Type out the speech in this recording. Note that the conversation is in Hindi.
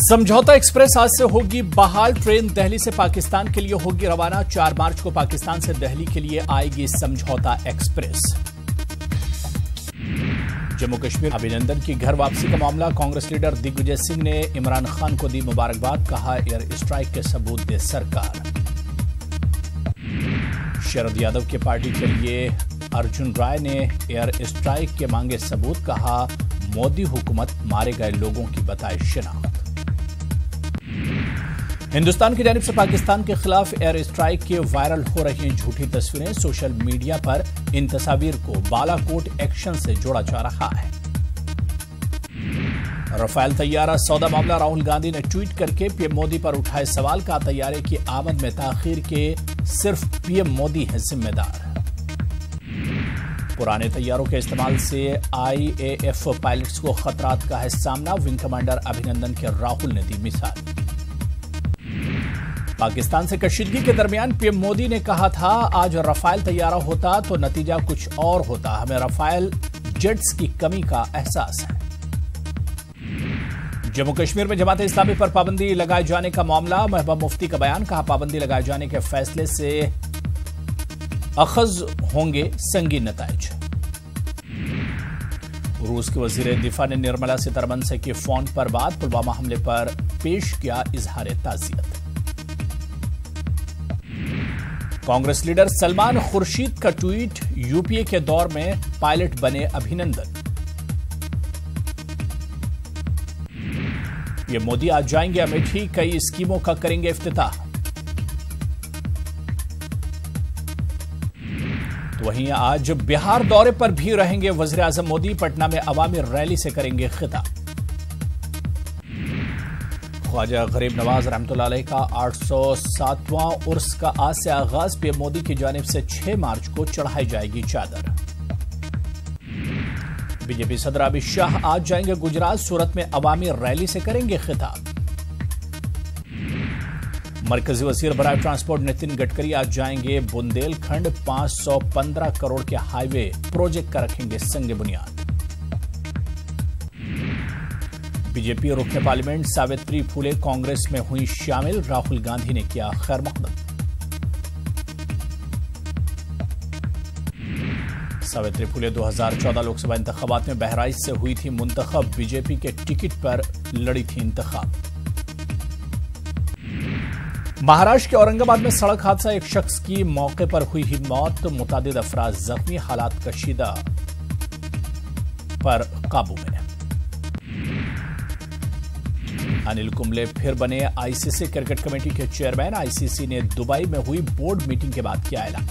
समझौता एक्सप्रेस आज से होगी बहाल। ट्रेन दिल्ली से पाकिस्तान के लिए होगी रवाना। 4 मार्च को पाकिस्तान से दिल्ली के लिए आएगी समझौता एक्सप्रेस। जम्मू कश्मीर अभिनंदन की घर वापसी का मामला। कांग्रेस लीडर दिग्विजय सिंह ने इमरान खान को दी मुबारकबाद। कहा, एयर स्ट्राइक के सबूत दे सरकार। शरद यादव की पार्टी के लिए अर्जुन राय ने एयर स्ट्राइक के मांगे सबूत। कहा, मोदी हुकूमत मारे गए लोगों की बताए शिनाख्त। हिंदुस्तान की जानिब से पाकिस्तान के खिलाफ एयर स्ट्राइक के वायरल हो रही हैं झूठी तस्वीरें। सोशल मीडिया पर इन तस्वीर को बालाकोट एक्शन से जोड़ा जा रहा है। राफेल तैयारा सौदा मामला। राहुल गांधी ने ट्वीट करके पीएम मोदी पर उठाए सवाल। का तैयारे की आमद में ताखीर के सिर्फ पीएम मोदी हैं जिम्मेदार। पुराने तैयारों के इस्तेमाल से आईएएफ पायलट्स को खतरात का है सामना। विंग कमांडर अभिनंदन के राहुल ने दी मिसाल। पाकिस्तान से कशीदगी के दरमियान पीएम मोदी ने कहा था, आज राफेल तैयारा होता तो नतीजा कुछ और होता। हमें राफेल जेट्स की कमी का एहसास है। जम्मू कश्मीर में जमात इस्लामी पर पाबंदी लगाए जाने का मामला। महबूबा मुफ्ती का बयान। कहा, पाबंदी लगाए जाने के फैसले से अखज होंगे संगीन नताइज। रूस के वजीर दिफा ने निर्मला सीतारमण से की फोन पर बात। पुलवामा हमले पर पेश किया इजहार ताज़ियत। कांग्रेस लीडर सलमान खुर्शीद का ट्वीट। यूपीए के दौर में पायलट बने अभिनंदन। ये मोदी आज जाएंगे अमेठी। कई स्कीमों का करेंगे इफ्तिताह। तो वहीं आज बिहार दौरे पर भी रहेंगे वजीर आजम मोदी। पटना में अवामी रैली से करेंगे खिताब। ख्वाजा गरीब नवाज रहमतुल्लाह अलैह का 807वां उर्स का आज से आगाज। पीएम मोदी की जानिब से 6 मार्च को चढ़ाई जाएगी चादर। बीजेपी सदर अमित शाह आज जाएंगे गुजरात। सूरत में अवामी रैली से करेंगे खिताब। मरकजी वजीर बराए ट्रांसपोर्ट नितिन गडकरी आज जाएंगे बुंदेलखंड। 515 करोड़ के हाईवे प्रोजेक्ट का रखेंगे संग बुनियाद। बीजेपी रुकन पार्लियामेंट सावित्री फूले कांग्रेस में हुई शामिल। राहुल गांधी ने किया खैर मकदम। सावित्री फूले 2014 लोकसभा इंतखाबात में बहराइच से हुई थी मुंतखब। बीजेपी के टिकट पर लड़ी थी इंतखाब। महाराष्ट्र के औरंगाबाद में सड़क हादसा। एक शख्स की मौके पर हुई ही मौत। मुतादिद अफराद जख्मी। हालात कशीदा पर काबू में। अनिल कुंबले फिर बने आईसीसी क्रिकेट कमेटी के चेयरमैन। आईसीसी ने दुबई में हुई बोर्ड मीटिंग के बाद किया ऐलान।